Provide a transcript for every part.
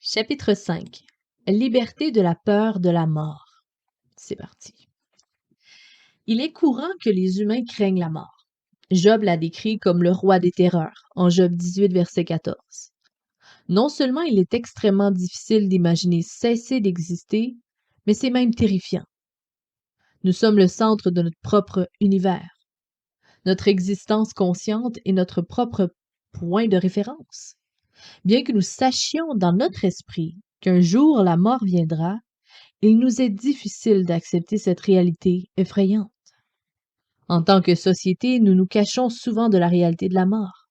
Chapitre 5. Liberté de la peur de la mort. C'est parti. Il est courant que les humains craignent la mort. Job l'a décrit comme le roi des terreurs, en Job 18, verset 14. Non seulement il est extrêmement difficile d'imaginer cesser d'exister, mais c'est même terrifiant. Nous sommes le centre de notre propre univers. Notre existence consciente est notre propre point de référence. Bien que nous sachions dans notre esprit qu'un jour la mort viendra, il nous est difficile d'accepter cette réalité effrayante. En tant que société, nous nous cachons souvent de la réalité de la mort.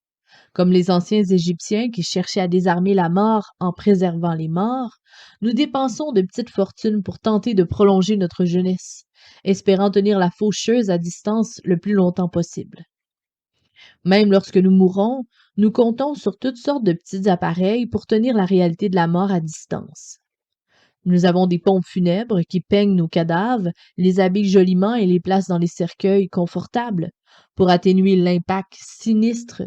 Comme les anciens Égyptiens qui cherchaient à désarmer la mort en préservant les morts, nous dépensons de petites fortunes pour tenter de prolonger notre jeunesse, espérant tenir la faucheuse à distance le plus longtemps possible. Même lorsque nous mourons, nous comptons sur toutes sortes de petits appareils pour tenir la réalité de la mort à distance. Nous avons des pompes funèbres qui peignent nos cadavres, les habillent joliment et les placent dans les cercueils confortables pour atténuer l'impact sinistre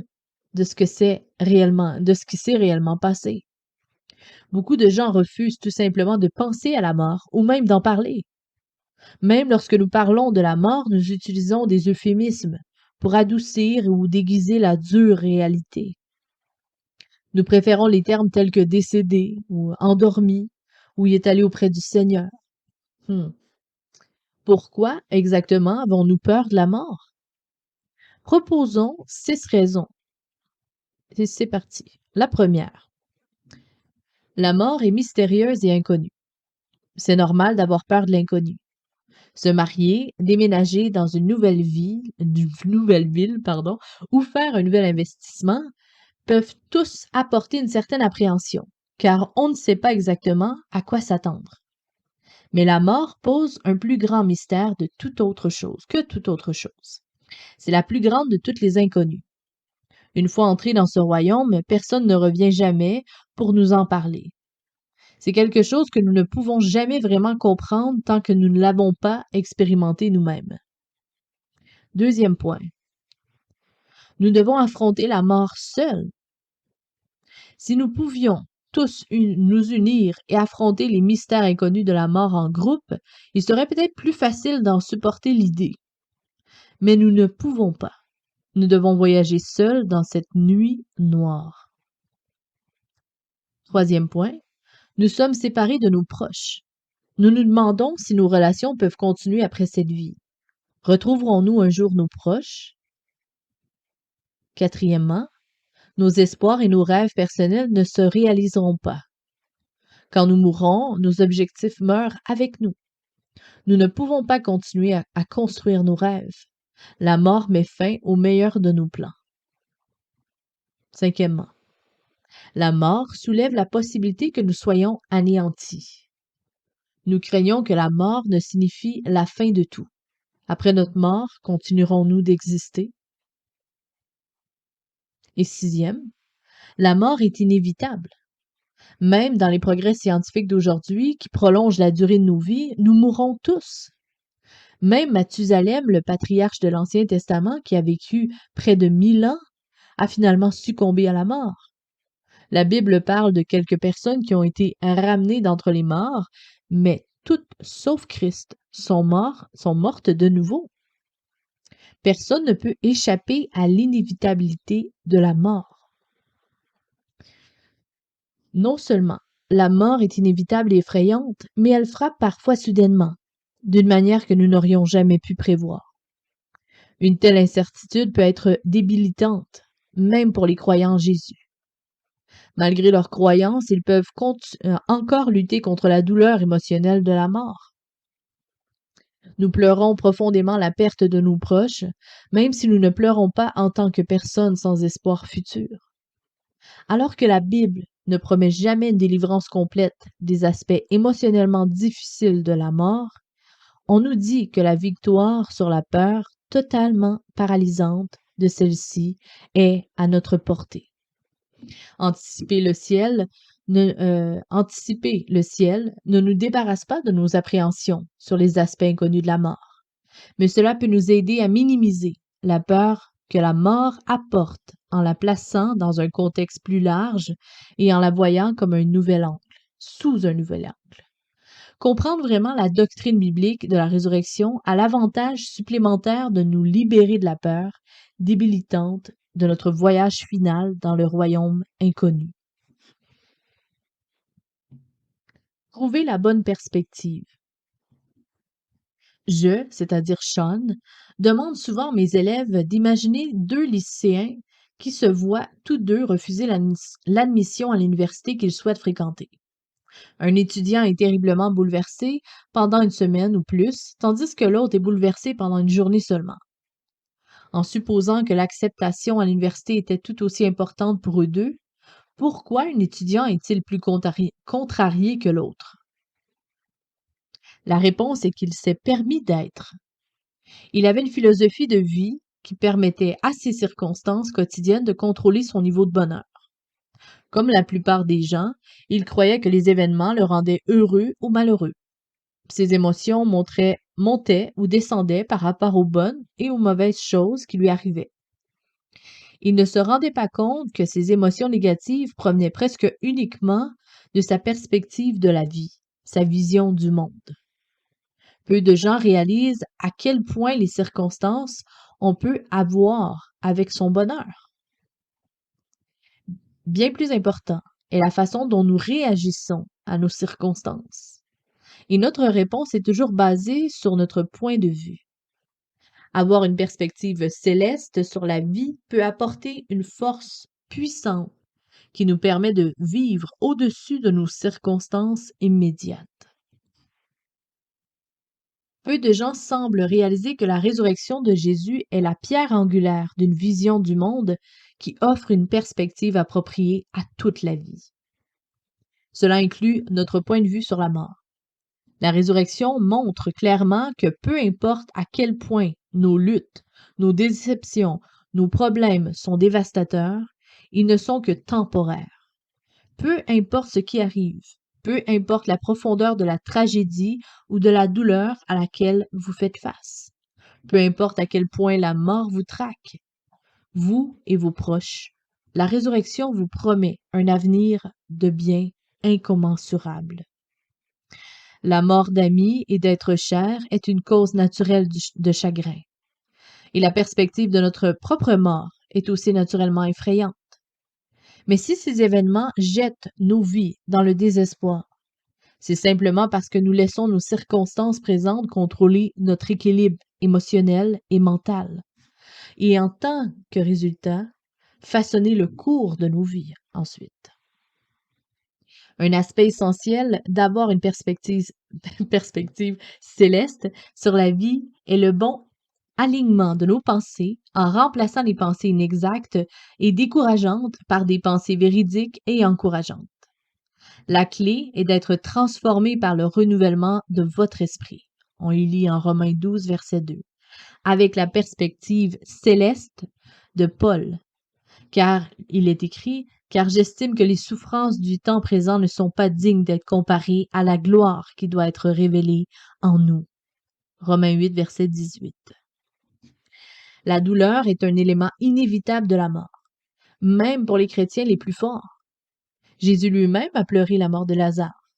de ce qui s'est réellement passé. Beaucoup de gens refusent tout simplement de penser à la mort ou même d'en parler. Même lorsque nous parlons de la mort, nous utilisons des euphémismes pour adoucir ou déguiser la dure réalité. Nous préférons les termes tels que décédé ou endormi ou il est allé auprès du Seigneur. Pourquoi exactement avons-nous peur de la mort? Proposons 6 raisons. C'est parti. La première. La mort est mystérieuse et inconnue. C'est normal d'avoir peur de l'inconnu. Se marier, déménager dans une nouvelle ville, ou faire un nouvel investissement peuvent tous apporter une certaine appréhension, car on ne sait pas exactement à quoi s'attendre. Mais la mort pose un plus grand mystère que toute autre chose. C'est la plus grande de toutes les inconnues. Une fois entré dans ce royaume, personne ne revient jamais pour nous en parler. C'est quelque chose que nous ne pouvons jamais vraiment comprendre tant que nous ne l'avons pas expérimenté nous-mêmes. Deuxième point. Nous devons affronter la mort seuls. Si nous pouvions tous nous unir et affronter les mystères inconnus de la mort en groupe, il serait peut-être plus facile d'en supporter l'idée. Mais nous ne pouvons pas. Nous devons voyager seuls dans cette nuit noire. Troisième point. Nous sommes séparés de nos proches. Nous nous demandons si nos relations peuvent continuer après cette vie. Retrouverons-nous un jour nos proches? Quatrièmement, nos espoirs et nos rêves personnels ne se réaliseront pas. Quand nous mourrons, nos objectifs meurent avec nous. Nous ne pouvons pas continuer à construire nos rêves. La mort met fin au meilleur de nos plans. Cinquièmement, la mort soulève la possibilité que nous soyons anéantis. Nous craignons que la mort ne signifie la fin de tout. Après notre mort, continuerons-nous d'exister? Et sixième, la mort est inévitable. Même dans les progrès scientifiques d'aujourd'hui qui prolongent la durée de nos vies, nous mourrons tous. Même Mathusalem, le patriarche de l'Ancien Testament qui a vécu près de 1000 ans, a finalement succombé à la mort. La Bible parle de quelques personnes qui ont été ramenées d'entre les morts, mais toutes, sauf Christ, sont mortes de nouveau. Personne ne peut échapper à l'inévitabilité de la mort. Non seulement la mort est inévitable et effrayante, mais elle frappe parfois soudainement, d'une manière que nous n'aurions jamais pu prévoir. Une telle incertitude peut être débilitante, même pour les croyants en Jésus. Malgré leur croyance, ils peuvent encore lutter contre la douleur émotionnelle de la mort. Nous pleurons profondément la perte de nos proches, même si nous ne pleurons pas en tant que personnes sans espoir futur. Alors que la Bible ne promet jamais une délivrance complète des aspects émotionnellement difficiles de la mort, on nous dit que la victoire sur la peur totalement paralysante de celle-ci est à notre portée. Anticiper le ciel ne nous débarrasse pas de nos appréhensions sur les aspects inconnus de la mort, mais cela peut nous aider à minimiser la peur que la mort apporte en la plaçant dans un contexte plus large et en la voyant comme un nouvel angle. sous un nouvel angle. Comprendre vraiment la doctrine biblique de la résurrection a l'avantage supplémentaire de nous libérer de la peur débilitante de notre voyage final dans le royaume inconnu. Trouver la bonne perspective. Je, c'est-à-dire Sean, demande souvent à mes élèves d'imaginer deux lycéens qui se voient tous deux refuser l'admission à l'université qu'ils souhaitent fréquenter. Un étudiant est terriblement bouleversé pendant une semaine ou plus, tandis que l'autre est bouleversé pendant une journée seulement. En supposant que l'acceptation à l'université était tout aussi importante pour eux deux, pourquoi un étudiant est-il plus contrarié que l'autre? La réponse est qu'il s'est permis d'être. Il avait une philosophie de vie qui permettait à ses circonstances quotidiennes de contrôler son niveau de bonheur. Comme la plupart des gens, il croyait que les événements le rendaient heureux ou malheureux. Ses émotions montaient ou descendaient par rapport aux bonnes et aux mauvaises choses qui lui arrivaient. Il ne se rendait pas compte que ces émotions négatives provenaient presque uniquement de sa perspective de la vie, sa vision du monde. Peu de gens réalisent à quel point les circonstances on peut avoir avec son bonheur. Bien plus important est la façon dont nous réagissons à nos circonstances. Et notre réponse est toujours basée sur notre point de vue. Avoir une perspective céleste sur la vie peut apporter une force puissante qui nous permet de vivre au-dessus de nos circonstances immédiates. Peu de gens semblent réaliser que la résurrection de Jésus est la pierre angulaire d'une vision du monde qui offre une perspective appropriée à toute la vie. Cela inclut notre point de vue sur la mort. La résurrection montre clairement que peu importe à quel point nos luttes, nos déceptions, nos problèmes sont dévastateurs, ils ne sont que temporaires. Peu importe ce qui arrive, peu importe la profondeur de la tragédie ou de la douleur à laquelle vous faites face, peu importe à quel point la mort vous traque, vous et vos proches, la résurrection vous promet un avenir de bien incommensurable. La mort d'amis et d'êtres chers est une cause naturelle de chagrin. Et la perspective de notre propre mort est aussi naturellement effrayante. Mais si ces événements jettent nos vies dans le désespoir, c'est simplement parce que nous laissons nos circonstances présentes contrôler notre équilibre émotionnel et mental. Et en tant que résultat, façonner le cours de nos vies ensuite. Un aspect essentiel d'avoir une perspective céleste sur la vie est le bon alignement de nos pensées en remplaçant les pensées inexactes et décourageantes par des pensées véridiques et encourageantes. La clé est d'être transformé par le renouvellement de votre esprit. On y lit en Romains 12, verset 2, avec la perspective céleste de Paul, car il est écrit « Car j'estime que les souffrances du temps présent ne sont pas dignes d'être comparées à la gloire qui doit être révélée en nous. » Romains 8, verset 18. La douleur est un élément inévitable de la mort, même pour les chrétiens les plus forts. Jésus lui-même a pleuré la mort de Lazare.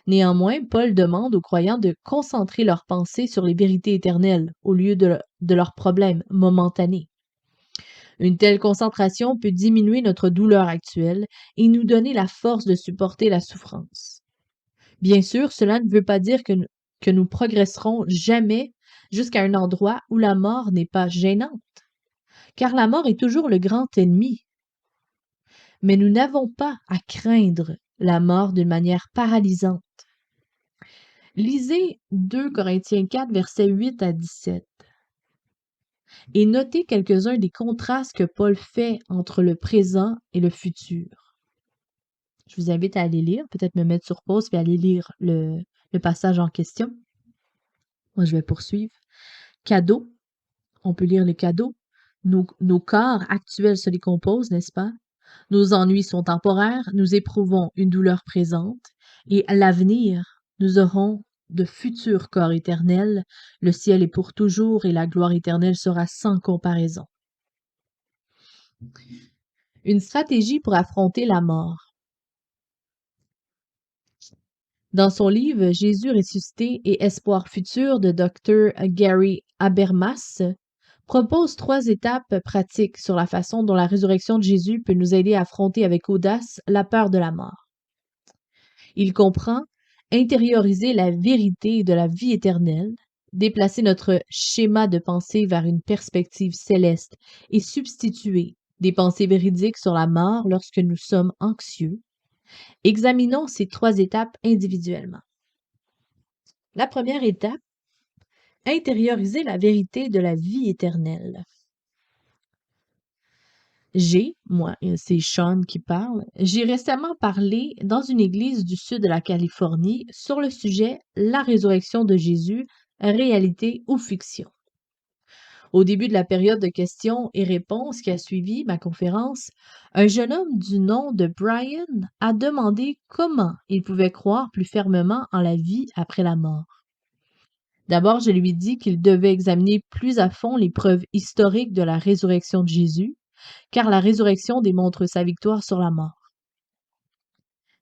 Néanmoins, Paul demande aux croyants de concentrer leurs pensées sur les vérités éternelles au lieu de leurs problèmes momentanés. Une telle concentration peut diminuer notre douleur actuelle et nous donner la force de supporter la souffrance. Bien sûr, cela ne veut pas dire que nous progresserons jamais jusqu'à un endroit où la mort n'est pas gênante, car la mort est toujours le grand ennemi. Mais nous n'avons pas à craindre la mort d'une manière paralysante. Lisez 2 Corinthiens 4, versets 8 à 17. Et notez quelques-uns des contrastes que Paul fait entre le présent et le futur. Je vous invite à aller lire, peut-être me mettre sur pause et aller lire le passage en question. Moi, je vais poursuivre. Cadeau. On peut lire les cadeaux. Nos corps actuels se décomposent, n'est-ce pas? Nos ennuis sont temporaires. Nous éprouvons une douleur présente. Et à l'avenir, nous aurons de futurs corps éternels. Le ciel est pour toujours et la gloire éternelle sera sans comparaison. Une stratégie pour affronter la mort. Dans son livre Jésus ressuscité et espoir futur de Dr. Gary Habermas, propose 3 étapes pratiques sur la façon dont la résurrection de Jésus peut nous aider à affronter avec audace la peur de la mort. Il comprend intérioriser la vérité de la vie éternelle, déplacer notre schéma de pensée vers une perspective céleste et substituer des pensées véridiques sur la mort lorsque nous sommes anxieux. Examinons ces 3 étapes individuellement. La première étape, intérioriser la vérité de la vie éternelle. C'est Sean qui parle, j'ai récemment parlé dans une église du sud de la Californie sur le sujet La résurrection de Jésus, réalité ou fiction. Au début de la période de questions et réponses qui a suivi ma conférence, un jeune homme du nom de Brian a demandé comment il pouvait croire plus fermement en la vie après la mort. D'abord, je lui dis qu'il devait examiner plus à fond les preuves historiques de la résurrection de Jésus, car la résurrection démontre sa victoire sur la mort.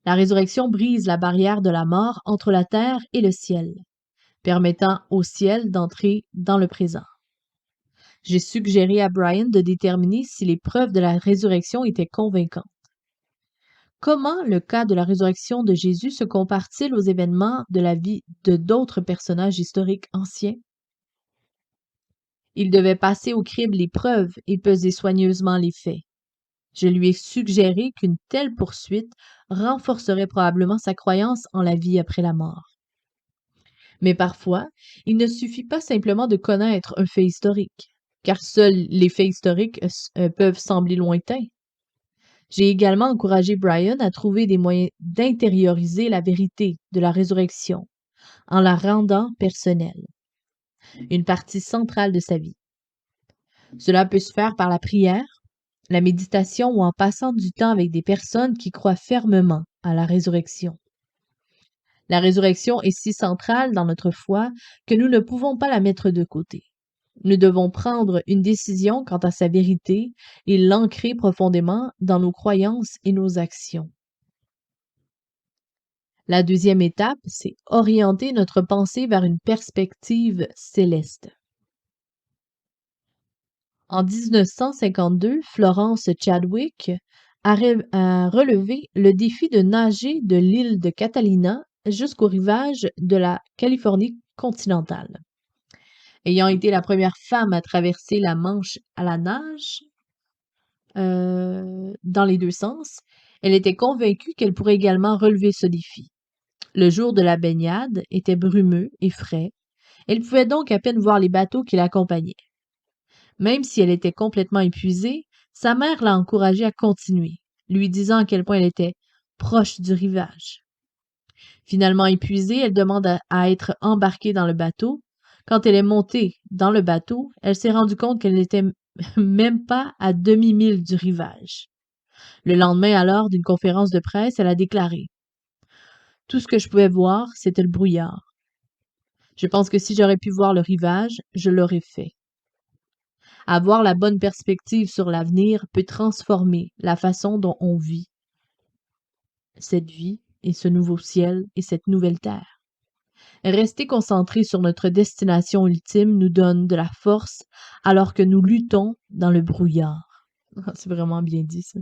La résurrection brise la barrière de la mort entre la terre et le ciel, permettant au ciel d'entrer dans le présent. J'ai suggéré à Brian de déterminer si les preuves de la résurrection étaient convaincantes. Comment le cas de la résurrection de Jésus se compare-t-il aux événements de la vie de d'autres personnages historiques anciens? Il devait passer au crible les preuves et peser soigneusement les faits. Je lui ai suggéré qu'une telle poursuite renforcerait probablement sa croyance en la vie après la mort. Mais parfois, il ne suffit pas simplement de connaître un fait historique, car seuls les faits historiques peuvent sembler lointains. J'ai également encouragé Brian à trouver des moyens d'intérioriser la vérité de la résurrection en la rendant personnelle, une partie centrale de sa vie. Cela peut se faire par la prière, la méditation ou en passant du temps avec des personnes qui croient fermement à la résurrection. La résurrection est si centrale dans notre foi que nous ne pouvons pas la mettre de côté. Nous devons prendre une décision quant à sa vérité et l'ancrer profondément dans nos croyances et nos actions. La deuxième étape, c'est orienter notre pensée vers une perspective céleste. En 1952, Florence Chadwick a relevé le défi de nager de l'île de Catalina jusqu'au rivage de la Californie continentale. Ayant été la première femme à traverser la Manche à la nage, dans les 2 sens, elle était convaincue qu'elle pourrait également relever ce défi. Le jour de la baignade était brumeux et frais. Elle pouvait donc à peine voir les bateaux qui l'accompagnaient. Même si elle était complètement épuisée, sa mère l'a encouragée à continuer, lui disant à quel point elle était proche du rivage. Finalement épuisée, elle demande à être embarquée dans le bateau. Quand elle est montée dans le bateau, elle s'est rendue compte qu'elle n'était même pas à demi-mille du rivage. Le lendemain, alors, d'une conférence de presse, elle a déclaré: Tout ce que je pouvais voir, c'était le brouillard. Je pense que si j'aurais pu voir le rivage, je l'aurais fait. Avoir la bonne perspective sur l'avenir peut transformer la façon dont on vit cette vie et ce nouveau ciel et cette nouvelle terre. Rester concentré sur notre destination ultime nous donne de la force alors que nous luttons dans le brouillard. C'est vraiment bien dit, ça.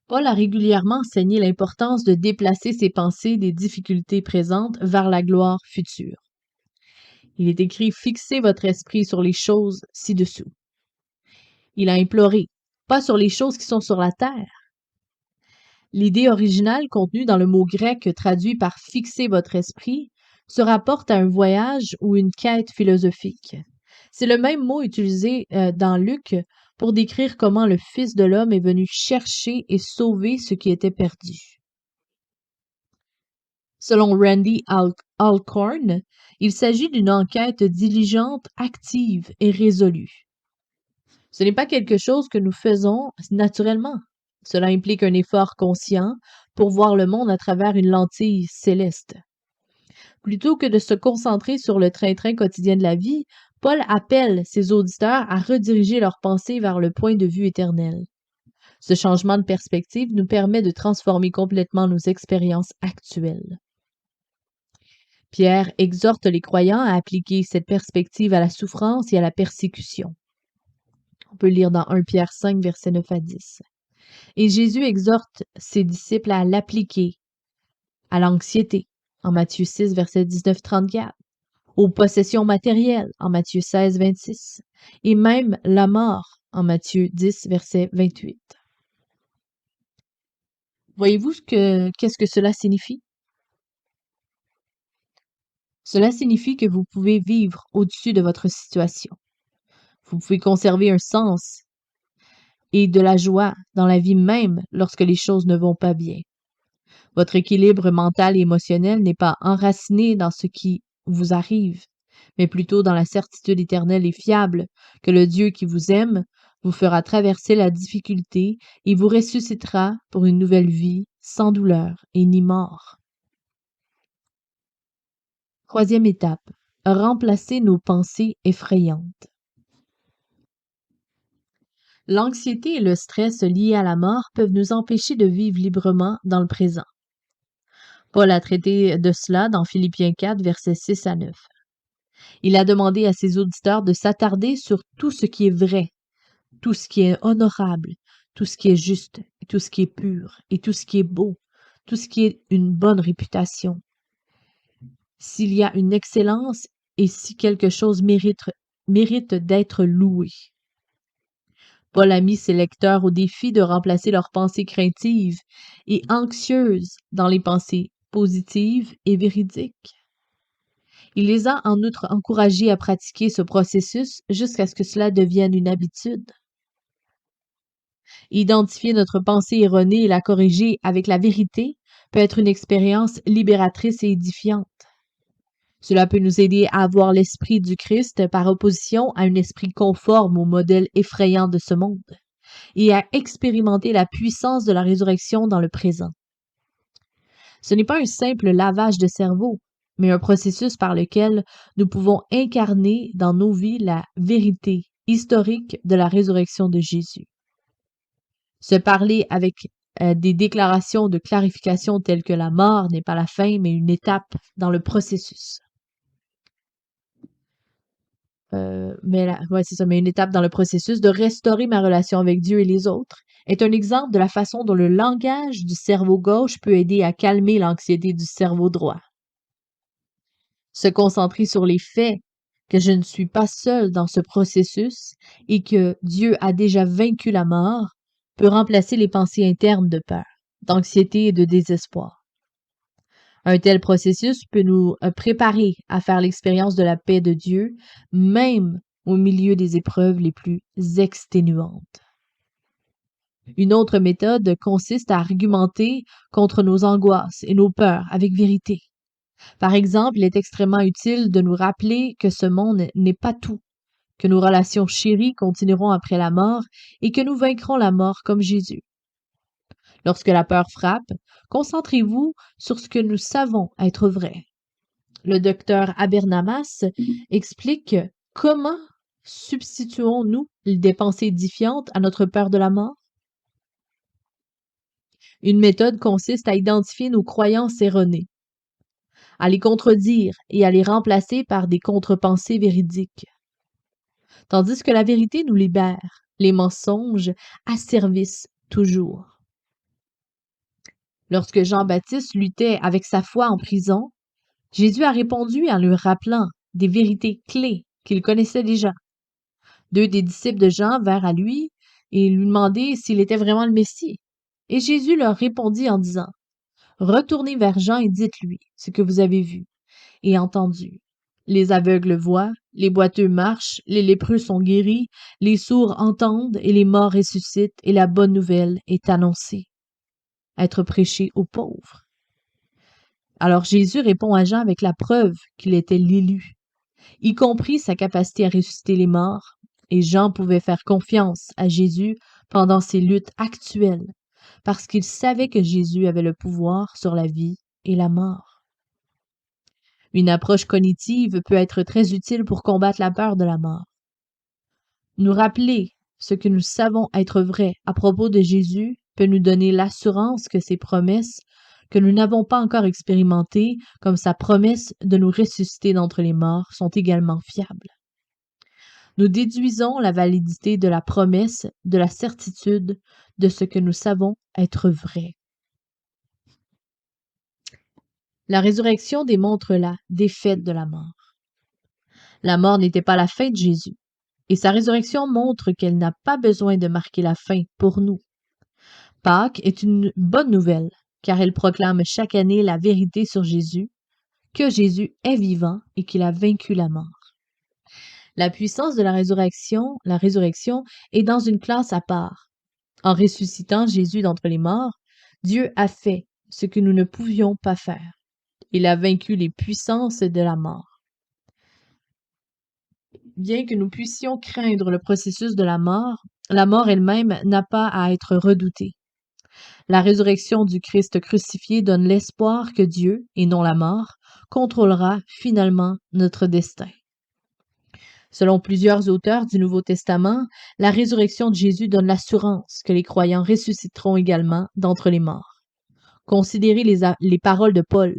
Paul a régulièrement enseigné l'importance de déplacer ses pensées des difficultés présentes vers la gloire future. Il est écrit: Fixez votre esprit sur les choses ci-dessous. Il a imploré, pas sur les choses qui sont sur la terre. L'idée originale contenue dans le mot grec traduit par fixer votre esprit se rapporte à un voyage ou une quête philosophique. C'est le même mot utilisé dans Luc pour décrire comment le Fils de l'homme est venu chercher et sauver ce qui était perdu. Selon Randy Alcorn, il s'agit d'une enquête diligente, active et résolue. Ce n'est pas quelque chose que nous faisons naturellement. Cela implique un effort conscient pour voir le monde à travers une lentille céleste. Plutôt que de se concentrer sur le train-train quotidien de la vie, Paul appelle ses auditeurs à rediriger leurs pensées vers le point de vue éternel. Ce changement de perspective nous permet de transformer complètement nos expériences actuelles. Pierre exhorte les croyants à appliquer cette perspective à la souffrance et à la persécution. On peut lire dans 1 Pierre 5, versets 9 à 10. Et Jésus exhorte ses disciples à l'appliquer à l'anxiété, en Matthieu 6, verset 19-34, aux possessions matérielles, en Matthieu 16, 26, et même la mort, en Matthieu 10, verset 28. Voyez-vous qu'est-ce que cela signifie? Cela signifie que vous pouvez vivre au-dessus de votre situation. Vous pouvez conserver un sens et de la joie dans la vie même lorsque les choses ne vont pas bien. Votre équilibre mental et émotionnel n'est pas enraciné dans ce qui vous arrive, mais plutôt dans la certitude éternelle et fiable que le Dieu qui vous aime vous fera traverser la difficulté et vous ressuscitera pour une nouvelle vie sans douleur et ni mort. Troisième étape, remplacer nos pensées effrayantes. L'anxiété et le stress liés à la mort peuvent nous empêcher de vivre librement dans le présent. Paul a traité de cela dans Philippiens 4, versets 6 à 9. Il a demandé à ses auditeurs de s'attarder sur tout ce qui est vrai, tout ce qui est honorable, tout ce qui est juste, tout ce qui est pur, et tout ce qui est beau, tout ce qui est une bonne réputation. S'il y a une excellence et si quelque chose mérite d'être loué. Paul a mis ses lecteurs au défi de remplacer leurs pensées craintives et anxieuses dans les pensées positives et véridiques. Il les a en outre encouragés à pratiquer ce processus jusqu'à ce que cela devienne une habitude. Identifier notre pensée erronée et la corriger avec la vérité peut être une expérience libératrice et édifiante. Cela peut nous aider à avoir l'esprit du Christ par opposition à un esprit conforme au modèle effrayant de ce monde et à expérimenter la puissance de la résurrection dans le présent. Ce n'est pas un simple lavage de cerveau, mais un processus par lequel nous pouvons incarner dans nos vies la vérité historique de la résurrection de Jésus. Se parler avec des déclarations de clarification telles que la mort n'est pas la fin, mais une étape dans le processus. Mais une étape dans le processus de restaurer ma relation avec Dieu et les autres est un exemple de la façon dont le langage du cerveau gauche peut aider à calmer l'anxiété du cerveau droit. Se concentrer sur les faits, que je ne suis pas seul dans ce processus et que Dieu a déjà vaincu la mort, peut remplacer les pensées internes de peur, d'anxiété et de désespoir. Un tel processus peut nous préparer à faire l'expérience de la paix de Dieu, même au milieu des épreuves les plus exténuantes. Une autre méthode consiste à argumenter contre nos angoisses et nos peurs avec vérité. Par exemple, il est extrêmement utile de nous rappeler que ce monde n'est pas tout, que nos relations chéries continueront après la mort et que nous vaincrons la mort comme Jésus. Lorsque la peur frappe, concentrez-vous sur ce que nous savons être vrai. Le docteur Habermas explique comment substituons-nous des pensées édifiantes à notre peur de la mort. Une méthode consiste à identifier nos croyances erronées, à les contredire et à les remplacer par des contre-pensées véridiques. Tandis que la vérité nous libère, les mensonges asservissent toujours. Lorsque Jean-Baptiste luttait avec sa foi en prison, Jésus a répondu en lui rappelant des vérités clés qu'il connaissait déjà. 2 des disciples de Jean vinrent à lui et lui demandaient s'il était vraiment le Messie. Et Jésus leur répondit en disant, « Retournez vers Jean et dites-lui ce que vous avez vu et entendu. Les aveugles voient, les boiteux marchent, les lépreux sont guéris, les sourds entendent et les morts ressuscitent et la bonne nouvelle est annoncée. » Être prêché aux pauvres. Alors Jésus répond à Jean avec la preuve qu'il était l'élu, y compris sa capacité à ressusciter les morts, et Jean pouvait faire confiance à Jésus pendant ses luttes actuelles, parce qu'il savait que Jésus avait le pouvoir sur la vie et la mort. Une approche cognitive peut être très utile pour combattre la peur de la mort. Nous rappeler ce que nous savons être vrai à propos de Jésus peut nous donner l'assurance que ses promesses, que nous n'avons pas encore expérimentées, comme sa promesse de nous ressusciter d'entre les morts, sont également fiables. Nous déduisons la validité de la promesse, de la certitude de ce que nous savons être vrai. La résurrection démontre la défaite de la mort. La mort n'était pas la fin de Jésus, et sa résurrection montre qu'elle n'a pas besoin de marquer la fin pour nous. Pâques est une bonne nouvelle, car elle proclame chaque année la vérité sur Jésus, que Jésus est vivant et qu'il a vaincu la mort. La puissance de la résurrection est dans une classe à part. En ressuscitant Jésus d'entre les morts, Dieu a fait ce que nous ne pouvions pas faire. Il a vaincu les puissances de la mort. Bien que nous puissions craindre le processus de la mort elle-même n'a pas à être redoutée. La résurrection du Christ crucifié donne l'espoir que Dieu, et non la mort, contrôlera finalement notre destin. Selon plusieurs auteurs du Nouveau Testament, la résurrection de Jésus donne l'assurance que les croyants ressusciteront également d'entre les morts. Considérez les paroles de Paul.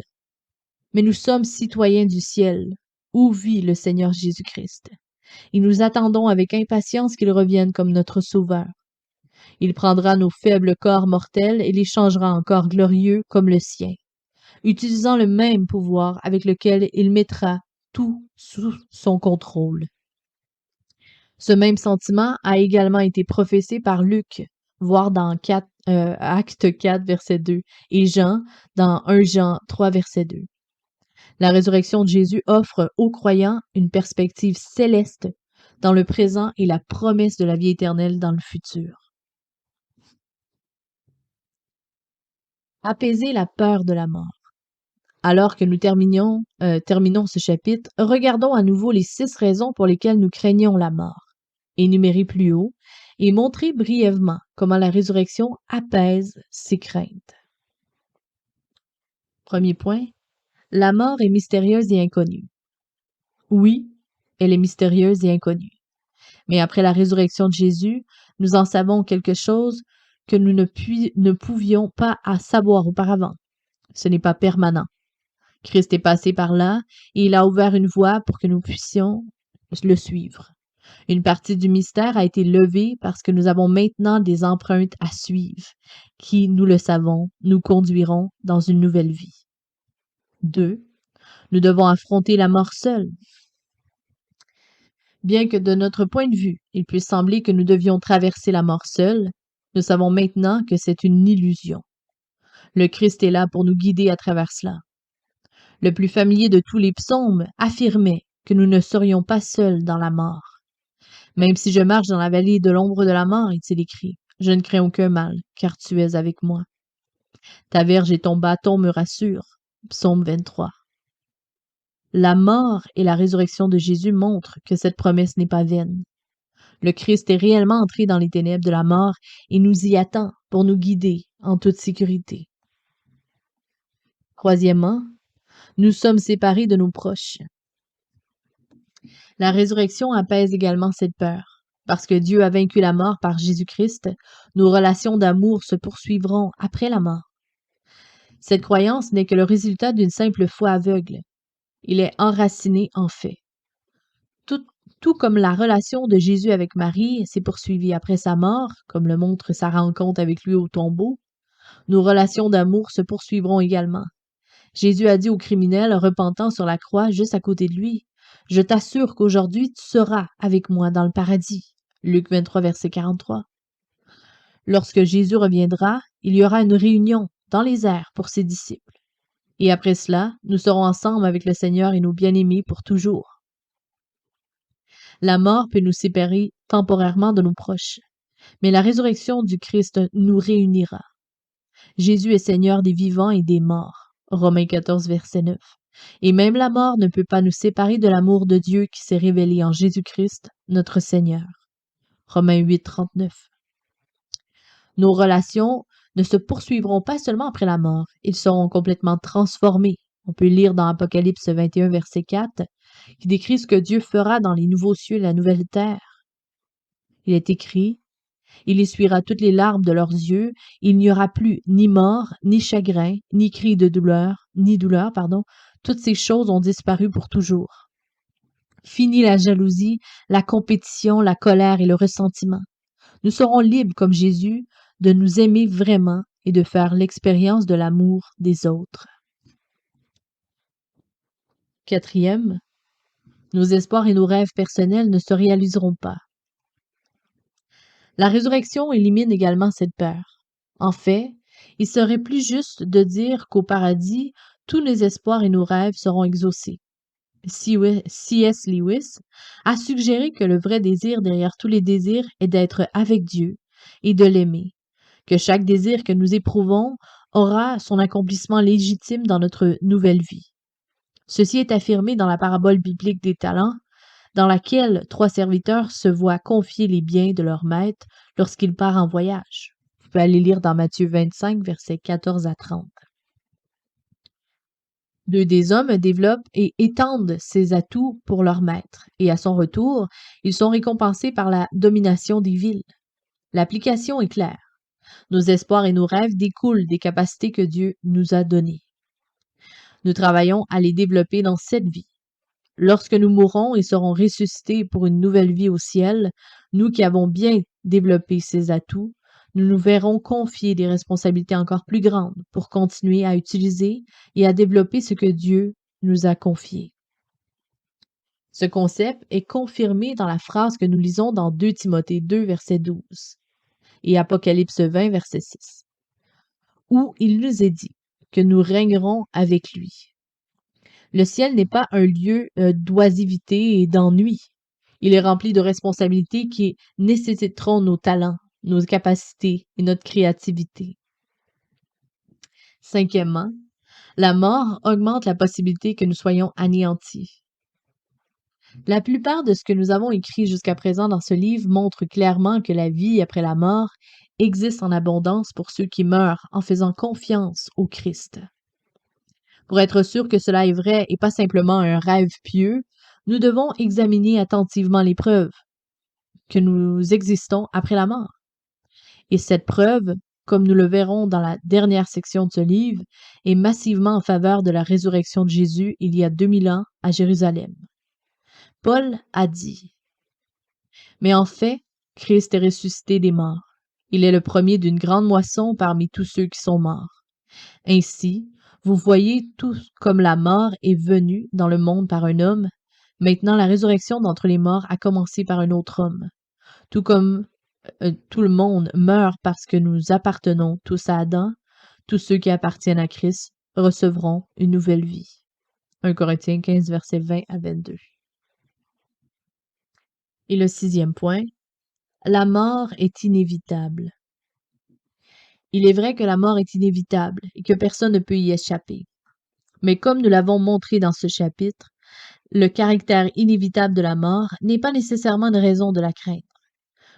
Mais nous sommes citoyens du ciel, où vit le Seigneur Jésus-Christ. Et nous attendons avec impatience qu'il revienne comme notre Sauveur. Il prendra nos faibles corps mortels et les changera en corps glorieux comme le sien, utilisant le même pouvoir avec lequel il mettra tout sous son contrôle. Ce même sentiment a également été professé par Luc, voire dans Acte 4, verset 2, et Jean, dans 1 Jean 3, verset 2. La résurrection de Jésus offre aux croyants une perspective céleste dans le présent et la promesse de la vie éternelle dans le futur. Apaiser la peur de la mort. Alors que nous terminons ce chapitre, regardons à nouveau les 6 raisons pour lesquelles nous craignons la mort, énumérées plus haut, et montrer brièvement comment la résurrection apaise ces craintes. Premier point, la mort est mystérieuse et inconnue. Oui, elle est mystérieuse et inconnue. Mais après la résurrection de Jésus, nous en savons quelque chose que nous ne pouvions pas savoir auparavant. Ce n'est pas permanent. Christ est passé par là et il a ouvert une voie pour que nous puissions le suivre. Une partie du mystère a été levée parce que nous avons maintenant des empreintes à suivre qui, nous le savons, nous conduiront dans une nouvelle vie. 2. Nous devons affronter la mort seule. Bien que de notre point de vue, il puisse sembler que nous devions traverser la mort seule, nous savons maintenant que c'est une illusion. Le Christ est là pour nous guider à travers cela. Le plus familier de tous les psaumes affirmait que nous ne serions pas seuls dans la mort. Même si je marche dans la vallée de l'ombre de la mort, est-il écrit, je ne crains aucun mal, car tu es avec moi. Ta verge et ton bâton me rassurent. Psaume 23. La mort et la résurrection de Jésus montrent que cette promesse n'est pas vaine. Le Christ est réellement entré dans les ténèbres de la mort et nous y attend pour nous guider en toute sécurité. Troisièmement, nous sommes séparés de nos proches. La résurrection apaise également cette peur. Parce que Dieu a vaincu la mort par Jésus-Christ, nos relations d'amour se poursuivront après la mort. Cette croyance n'est que le résultat d'une simple foi aveugle. Il est enraciné en fait. Tout comme la relation de Jésus avec Marie s'est poursuivie après sa mort, comme le montre sa rencontre avec lui au tombeau, nos relations d'amour se poursuivront également. Jésus a dit au criminel repentant sur la croix juste à côté de lui, « Je t'assure qu'aujourd'hui tu seras avec moi dans le paradis. » Luc 23, verset 43. Lorsque Jésus reviendra, il y aura une réunion dans les airs pour ses disciples. Et après cela, nous serons ensemble avec le Seigneur et nos bien-aimés pour toujours. La mort peut nous séparer temporairement de nos proches, mais la résurrection du Christ nous réunira. Jésus est Seigneur des vivants et des morts. Romains 14, verset 9. Et même la mort ne peut pas nous séparer de l'amour de Dieu qui s'est révélé en Jésus-Christ, notre Seigneur. Romains 8, 39. Nos relations ne se poursuivront pas seulement après la mort, ils seront complètement transformés. On peut lire dans Apocalypse 21, verset 4, qui décrit ce que Dieu fera dans les nouveaux cieux et la nouvelle terre. Il est écrit: il essuiera toutes les larmes de leurs yeux, il n'y aura plus ni mort, ni chagrin, ni cri de douleur, ni douleur, pardon. Toutes ces choses ont disparu pour toujours. Fini la jalousie, la compétition, la colère et le ressentiment. Nous serons libres comme Jésus de nous aimer vraiment et de faire l'expérience de l'amour des autres. Quatrième, nos espoirs et nos rêves personnels ne se réaliseront pas. La résurrection élimine également cette peur. En fait, il serait plus juste de dire qu'au paradis, tous nos espoirs et nos rêves seront exaucés. C.S. Lewis a suggéré que le vrai désir derrière tous les désirs est d'être avec Dieu et de l'aimer, que chaque désir que nous éprouvons aura son accomplissement légitime dans notre nouvelle vie. Ceci est affirmé dans la parabole biblique des talents, dans laquelle 3 serviteurs se voient confier les biens de leur maître lorsqu'il part en voyage. Vous pouvez aller lire dans Matthieu 25, versets 14 à 30. 2 des hommes développent et étendent ces atouts pour leur maître, et à son retour, ils sont récompensés par la domination des villes. L'application est claire. Nos espoirs et nos rêves découlent des capacités que Dieu nous a données. Nous travaillons à les développer dans cette vie. Lorsque nous mourrons et serons ressuscités pour une nouvelle vie au ciel, nous qui avons bien développé ces atouts, nous nous verrons confier des responsabilités encore plus grandes pour continuer à utiliser et à développer ce que Dieu nous a confié. Ce concept est confirmé dans la phrase que nous lisons dans 2 Timothée 2, verset 12 et Apocalypse 20, verset 6, où il nous est dit que nous régnerons avec lui. Le ciel n'est pas un lieu d'oisivité et d'ennui. Il est rempli de responsabilités qui nécessiteront nos talents, nos capacités et notre créativité. Cinquièmement, la mort augmente la possibilité que nous soyons anéantis. La plupart de ce que nous avons écrit jusqu'à présent dans ce livre montre clairement que la vie après la mort existe en abondance pour ceux qui meurent en faisant confiance au Christ. Pour être sûr que cela est vrai et pas simplement un rêve pieux, nous devons examiner attentivement les preuves que nous existons après la mort. Et cette preuve, comme nous le verrons dans la dernière section de ce livre, est massivement en faveur de la résurrection de Jésus il y a 2000 ans à Jérusalem. Paul a dit: « Mais en fait, Christ est ressuscité des morts. Il est le premier d'une grande moisson parmi tous ceux qui sont morts. Ainsi, vous voyez tout comme la mort est venue dans le monde par un homme, maintenant la résurrection d'entre les morts a commencé par un autre homme. Tout comme tout le monde meurt parce que nous appartenons tous à Adam, tous ceux qui appartiennent à Christ recevront une nouvelle vie. » 1 Corinthiens 15, versets 20 à 22. Et le 6e point, la mort est inévitable. Il est vrai que la mort est inévitable et que personne ne peut y échapper. Mais comme nous l'avons montré dans ce chapitre, le caractère inévitable de la mort n'est pas nécessairement une raison de la craindre.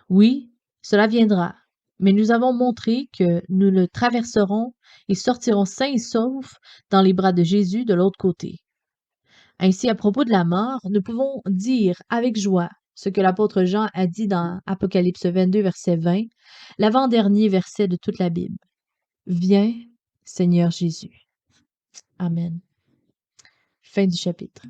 Oui, cela viendra, mais nous avons montré que nous le traverserons et sortirons sains et saufs dans les bras de Jésus de l'autre côté. Ainsi, à propos de la mort, nous pouvons dire avec joie ce que l'apôtre Jean a dit dans Apocalypse 22, verset 20, l'avant-dernier verset de toute la Bible. « Viens, Seigneur Jésus. » Amen. Fin du chapitre.